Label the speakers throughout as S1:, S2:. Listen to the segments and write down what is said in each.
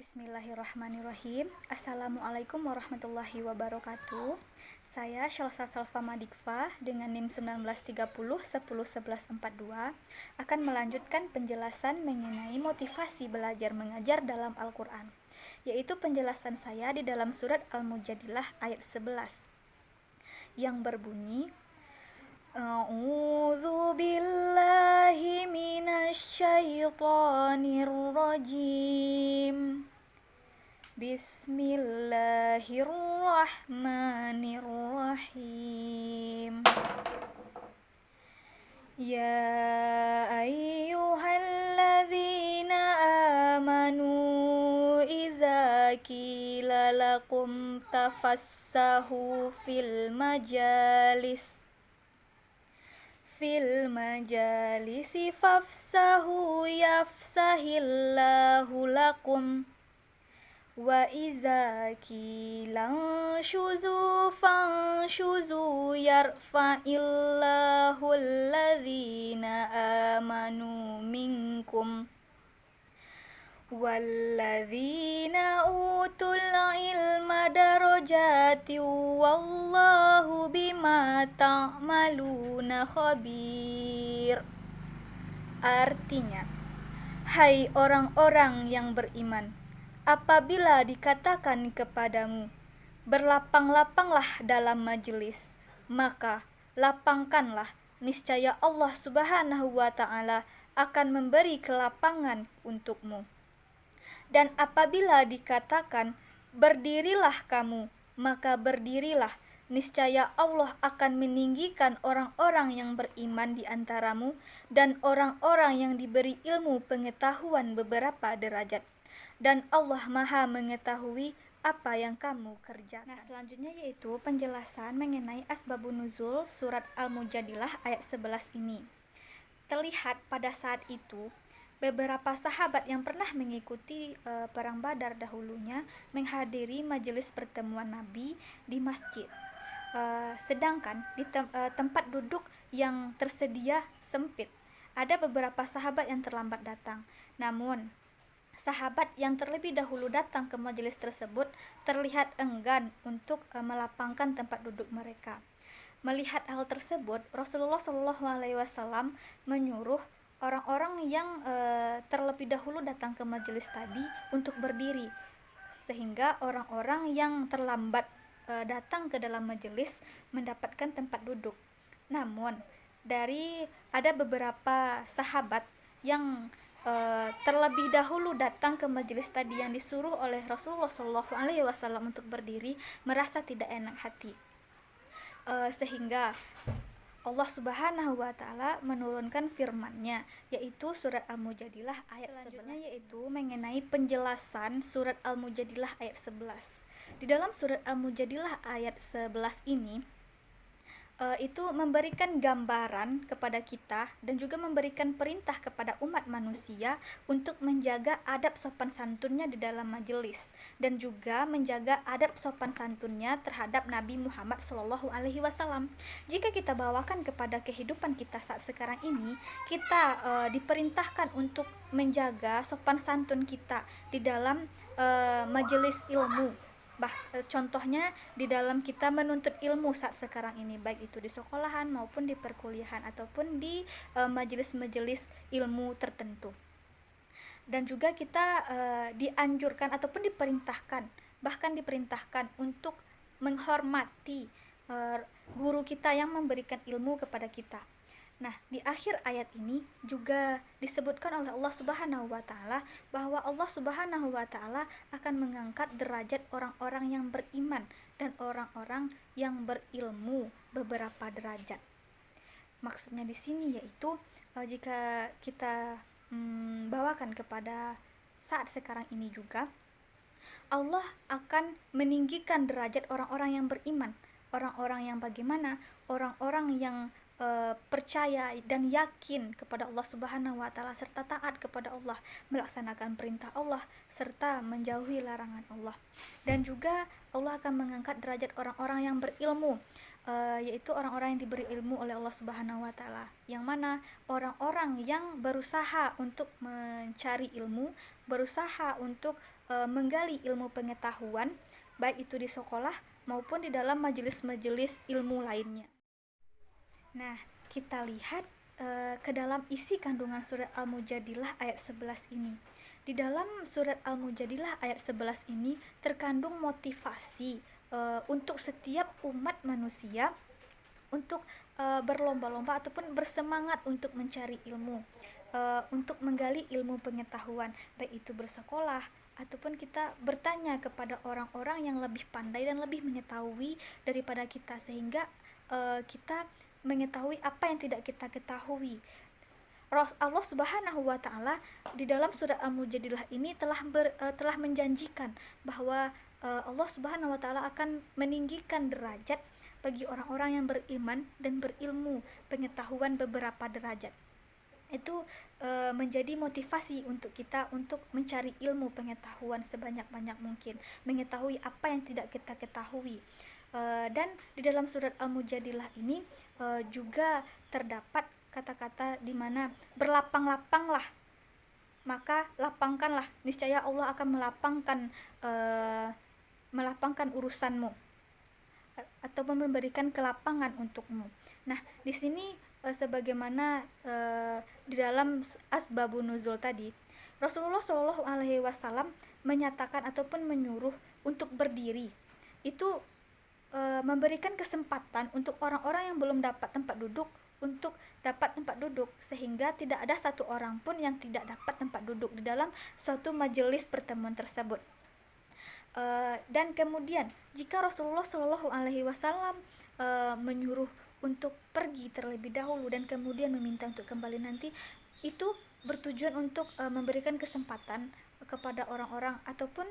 S1: Bismillahirrahmanirrahim. Assalamualaikum warahmatullahi wabarakatuh. Saya Shalsa Salfa Madikfa dengan NIM 1930 10 11 42 akan melanjutkan penjelasan mengenai motivasi belajar mengajar dalam Al-Quran, yaitu penjelasan saya di dalam surat Al-Mujadilah ayat 11 yang berbunyi, A'udzu billahi minasyaitonir rajim. Bismillahirrahmanirrahim. Ya ayyuhalladzina amanu iza qila lakum tafassahu fil majalisi fafsahu yafsahillahu lakum wa iza qila shuzu fanshuzu yarfa'illahu alladzina amanu minkum walladzina utul ilma darajati wallahu bima ta'maluna khabir. Artinya, hai orang-orang yang beriman, apabila dikatakan kepadamu, berlapang-lapanglah dalam majelis, maka lapangkanlah, niscaya Allah Subhanahu wa ta'ala akan memberi kelapangan untukmu. Dan apabila dikatakan, berdirilah kamu, maka berdirilah, niscaya Allah akan meninggikan orang-orang yang beriman di antaramu dan orang-orang yang diberi ilmu pengetahuan beberapa derajat. Dan Allah Maha mengetahui apa yang kamu kerjakan. Nah, selanjutnya yaitu penjelasan mengenai asbabun nuzul surat Al-Mujadilah ayat 11 ini. Terlihat pada saat itu beberapa sahabat yang pernah mengikuti perang Badar dahulunya menghadiri majelis pertemuan Nabi di masjid. Sedangkan di tempat duduk yang tersedia sempit, ada beberapa sahabat yang terlambat datang. Namun sahabat yang terlebih dahulu datang ke majelis tersebut terlihat enggan untuk melapangkan tempat duduk mereka. Melihat hal tersebut, Rasulullah SAW menyuruh orang-orang yang terlebih dahulu datang ke majelis tadi untuk berdiri, sehingga orang-orang yang terlambat datang ke dalam majelis mendapatkan tempat duduk. Namun ada beberapa sahabat yang terlebih dahulu datang ke majelis tadi yang disuruh oleh Rasulullah SAW untuk berdiri, merasa tidak enak hati, sehingga Allah Subhanahu wa ta'ala menurunkan firman-Nya, yaitu surat Al-Mujadilah ayat selanjutnya 11. Yaitu mengenai penjelasan surat Al-Mujadilah ayat 11. Di dalam surat Al-Mujadilah ayat 11 ini itu memberikan gambaran kepada kita dan juga memberikan perintah kepada umat manusia untuk menjaga adab sopan santunnya di dalam majelis dan juga menjaga adab sopan santunnya terhadap Nabi Muhammad SAW. Jika kita bawakan kepada kehidupan kita saat sekarang ini, kita diperintahkan untuk menjaga sopan santun kita di dalam majelis ilmu. Contohnya di dalam kita menuntut ilmu saat sekarang ini, baik itu di sekolahan maupun di perkuliahan ataupun di majelis-majelis ilmu tertentu. Dan juga kita dianjurkan ataupun diperintahkan untuk menghormati guru kita yang memberikan ilmu kepada kita. Nah, di akhir ayat ini juga disebutkan oleh Allah Subhanahu wa ta'ala bahwa Allah Subhanahu wa ta'ala akan mengangkat derajat orang-orang yang beriman dan orang-orang yang berilmu beberapa derajat. Maksudnya di sini yaitu jika kita bawakan kepada saat sekarang ini juga, Allah akan meninggikan derajat orang-orang yang beriman. Orang-orang yang bagaimana? Orang-orang yang percaya dan yakin kepada Allah Subhanahu wa ta'ala serta taat kepada Allah, melaksanakan perintah Allah serta menjauhi larangan Allah. Dan juga Allah akan mengangkat derajat orang-orang yang berilmu, yaitu orang-orang yang diberi ilmu oleh Allah Subhanahu wa ta'ala, yang mana orang-orang yang berusaha untuk mencari ilmu, berusaha untuk menggali ilmu pengetahuan, baik itu di sekolah maupun di dalam majelis-majelis ilmu lainnya. Nah, kita lihat ke dalam isi kandungan surat Al-Mujadilah ayat 11 ini. Di dalam surat Al-Mujadilah ayat 11 ini terkandung motivasi untuk setiap umat manusia untuk berlomba-lomba ataupun bersemangat untuk mencari ilmu, untuk menggali ilmu pengetahuan, baik itu bersekolah ataupun kita bertanya kepada orang-orang yang lebih pandai dan lebih mengetahui daripada kita, sehingga kita mengetahui apa yang tidak kita ketahui. Allah Subhanahu wa taala di dalam surat Al-Mujadilah ini telah menjanjikan bahwa Allah Subhanahu wa taala akan meninggikan derajat bagi orang-orang yang beriman dan berilmu pengetahuan beberapa derajat. Itu menjadi motivasi untuk kita untuk mencari ilmu pengetahuan sebanyak-banyak mungkin, mengetahui apa yang tidak kita ketahui. Dan di dalam surat Al-Mujadilah ini juga terdapat kata-kata di mana berlapang-lapanglah, maka lapangkanlah, niscaya Allah akan melapangkan urusanmu ataupun memberikan kelapangan untukmu. Nah, di sini sebagaimana di dalam asbabun nuzul tadi, Rasulullah Shallallahu Alaihi Wasallam menyatakan ataupun menyuruh untuk berdiri. Itu memberikan kesempatan untuk orang-orang yang belum dapat tempat duduk untuk dapat tempat duduk, sehingga tidak ada satu orang pun yang tidak dapat tempat duduk di dalam suatu majelis pertemuan tersebut. Dan kemudian jika Rasulullah Shallallahu Alaihi Wasallam menyuruh untuk pergi terlebih dahulu dan kemudian meminta untuk kembali nanti, itu bertujuan untuk memberikan kesempatan kepada orang-orang ataupun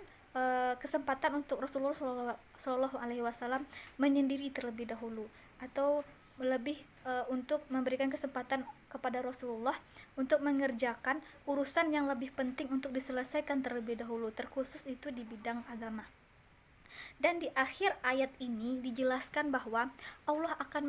S1: kesempatan untuk Rasulullah Shallallahu Alaihi Wasallam menyendiri terlebih dahulu, atau lebih untuk memberikan kesempatan kepada Rasulullah untuk mengerjakan urusan yang lebih penting untuk diselesaikan terlebih dahulu, terkhusus itu di bidang agama. Dan di akhir ayat ini dijelaskan bahwa Allah akan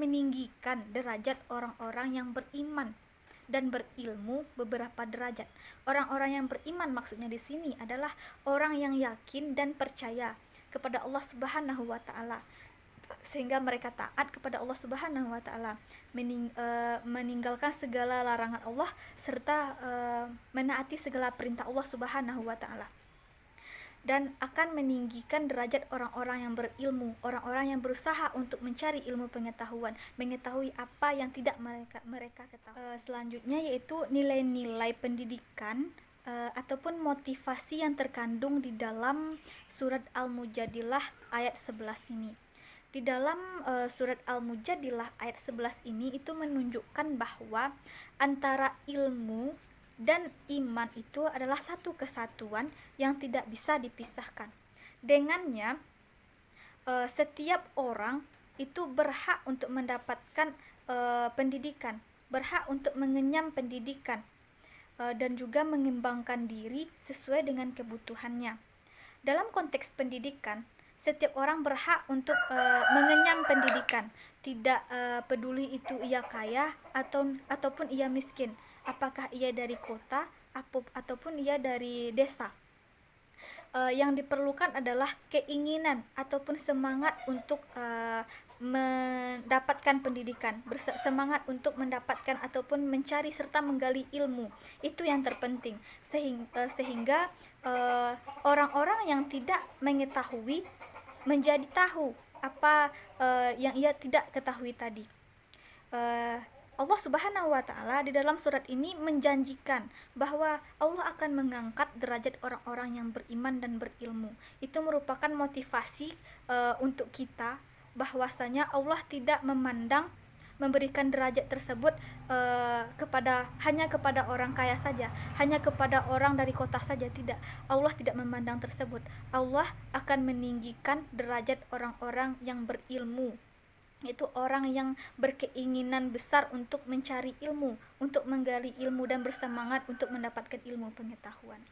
S1: meninggikan derajat orang-orang yang beriman dan berilmu beberapa derajat. Orang-orang yang beriman maksudnya di sini adalah orang yang yakin dan percaya kepada Allah Subhanahu wa taala, sehingga mereka taat kepada Allah Subhanahu wa taala, meninggalkan segala larangan Allah serta menaati segala perintah Allah Subhanahu wa taala. Dan akan meninggikan derajat orang-orang yang berilmu, orang-orang yang berusaha untuk mencari ilmu pengetahuan, mengetahui apa yang tidak mereka ketahui. Selanjutnya yaitu nilai-nilai pendidikan ataupun motivasi yang terkandung di dalam surat Al-Mujadilah ayat 11 ini. Di dalam surat Al-Mujadilah ayat 11 ini itu menunjukkan bahwa antara ilmu dan iman itu adalah satu kesatuan yang tidak bisa dipisahkan. Dengannya setiap orang itu berhak untuk mendapatkan pendidikan, berhak untuk mengenyam pendidikan dan juga mengembangkan diri sesuai dengan kebutuhannya. Dalam konteks pendidikan, setiap orang berhak untuk mengenyam pendidikan, tidak peduli itu ia kaya ataupun ia miskin, apakah ia dari kota ataupun ia dari desa. Yang diperlukan adalah keinginan ataupun semangat untuk mendapatkan pendidikan, bersemangat untuk mendapatkan ataupun mencari serta menggali ilmu. Itu yang terpenting, sehingga orang-orang yang tidak mengetahui menjadi tahu apa yang ia tidak ketahui tadi. Allah Subhanahu wa taala di dalam surat ini menjanjikan bahwa Allah akan mengangkat derajat orang-orang yang beriman dan berilmu. Itu merupakan motivasi untuk kita, bahwasanya Allah tidak memberikan derajat tersebut hanya kepada orang kaya saja, hanya kepada orang dari kota saja, tidak. Allah tidak memandang tersebut. Allah akan meninggikan derajat orang-orang yang berilmu itu orang yang berkeinginan besar untuk mencari ilmu, untuk menggali ilmu dan bersemangat untuk mendapatkan ilmu pengetahuan.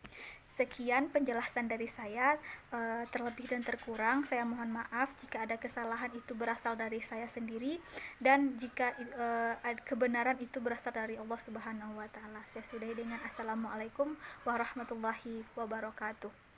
S1: Sekian penjelasan dari saya, terlebih dan terkurang saya mohon maaf jika ada kesalahan itu berasal dari saya sendiri, dan jika kebenaran itu berasal dari Allah Subhanahu wa taala. Saya sudahi dengan assalamualaikum warahmatullahi wabarakatuh.